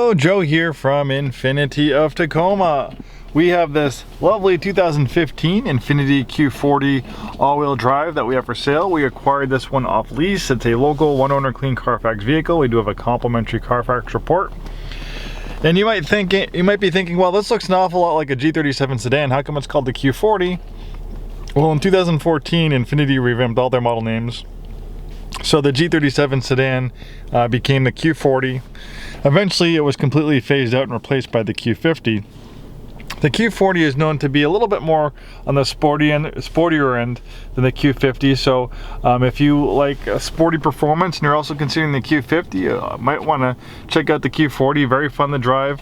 Hello, Joe here from Infiniti of Tacoma. We have this lovely 2015 Infiniti Q40 all-wheel drive that we have for sale. We acquired this one off lease. It's a local one-owner clean Carfax vehicle. We do have a complimentary Carfax report. And you might be thinking, well, this looks an awful lot like a G37 sedan. How come it's called the Q40? Well, in 2014, Infiniti revamped all their model names. So the G37 sedan became the Q40. Eventually it was completely phased out and replaced by the Q50. The Q40 is known to be a little bit more on the sportier end than the Q50. So if you like a sporty performance and you're also considering the Q50, you might want to check out the Q40. Very fun to drive.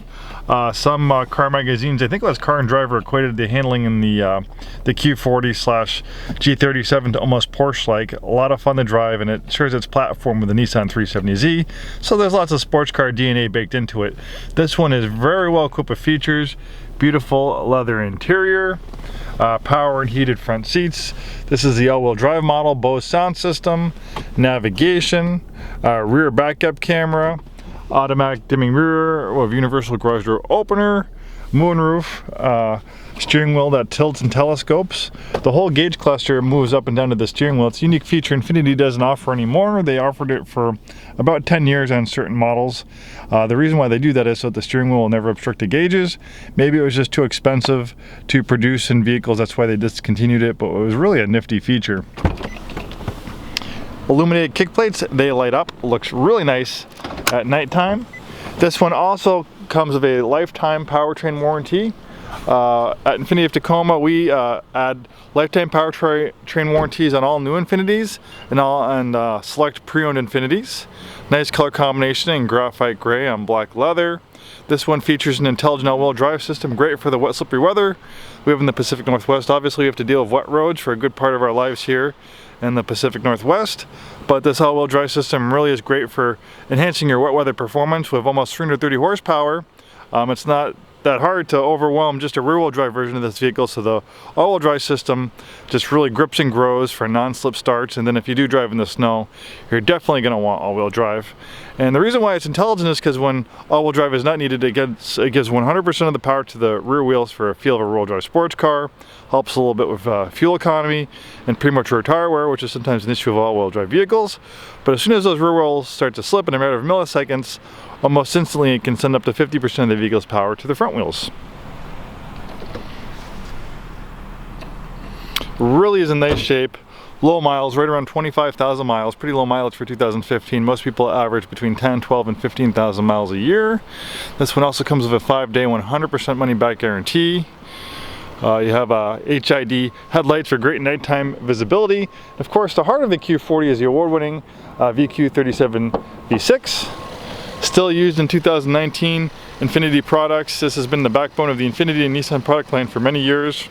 Some car magazines, I think it was Car and Driver, equated the handling in the Q40/G37 to almost Porsche-like. A lot of fun to drive, and it shares its platform with the Nissan 370Z. So there's lots of sports car DNA baked into it. This one is very well equipped with features. Beautiful leather interior, power and heated front seats. This is the all-wheel drive model, Bose sound system, navigation, rear backup camera, automatic dimming mirror with universal garage door opener, moonroof, steering wheel that tilts and telescopes. The whole gauge cluster moves up and down to the steering wheel. It's a unique feature Infiniti doesn't offer anymore. They offered it for about 10 years on certain models. The reason why they do that is so that the steering wheel will never obstruct the gauges. Maybe it was just too expensive to produce in vehicles, that's why they discontinued it, but it was really a nifty feature. Illuminated kick plates, they light up, looks really nice at nighttime. This one also comes with a lifetime powertrain warranty. At Infiniti of Tacoma, we add lifetime powertrain warranties on all new Infinitis and select pre-owned Infinitis. Nice color combination in graphite gray on black leather. This one features an intelligent all-wheel drive system, great for the wet, slippery weather. We live in the Pacific Northwest. Obviously, we have to deal with wet roads for a good part of our lives here in the Pacific Northwest. But this all-wheel drive system really is great for enhancing your wet weather performance with almost 330 horsepower. It's not that hard to overwhelm just a rear-wheel drive version of this vehicle, so the all-wheel drive system just really grips and grows for non-slip starts. And then if you do drive in the snow, you're definitely going to want all-wheel drive. And the reason why it's intelligent is because when all-wheel drive is not needed, it gives 100% of the power to the rear wheels for a feel of a rear-wheel drive sports car. Helps a little bit with fuel economy and premature tire wear, which is sometimes an issue of all-wheel drive vehicles. But as soon as those rear wheels start to slip in a matter of milliseconds, almost instantly it can send up to 50% of the vehicle's power to the front wheels. Really is in nice shape. Low miles, right around 25,000 miles. Pretty low mileage for 2015. Most people average between 10, 12, and 15,000 miles a year. This one also comes with a 5-day, 100% money-back guarantee. You have HID headlights for great nighttime visibility. Of course, the heart of the Q40 is the award-winning VQ37 V6. Still used in 2019 Infiniti products. This has been the backbone of the Infiniti and Nissan product line for many years.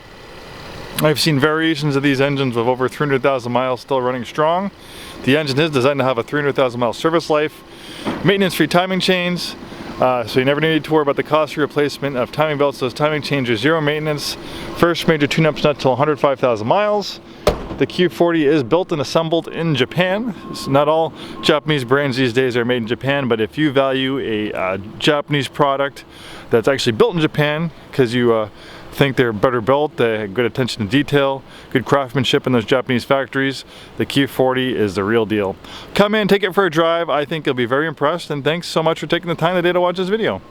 I've seen variations of these engines with over 300,000 miles still running strong. The engine is designed to have a 300,000 mile service life. Maintenance-free timing chains, so you never need to worry about the costly replacement of timing belts. Those timing chains are zero maintenance. First major tune-up's not till 105,000 miles. The Q40 is built and assembled in Japan. So not all Japanese brands these days are made in Japan, but if you value a Japanese product that's actually built in Japan because you think they're better built, they have good attention to detail, good craftsmanship in those Japanese factories, the Q40 is the real deal. Come in, take it for a drive. I think you'll be very impressed, and thanks so much for taking the time today to watch this video.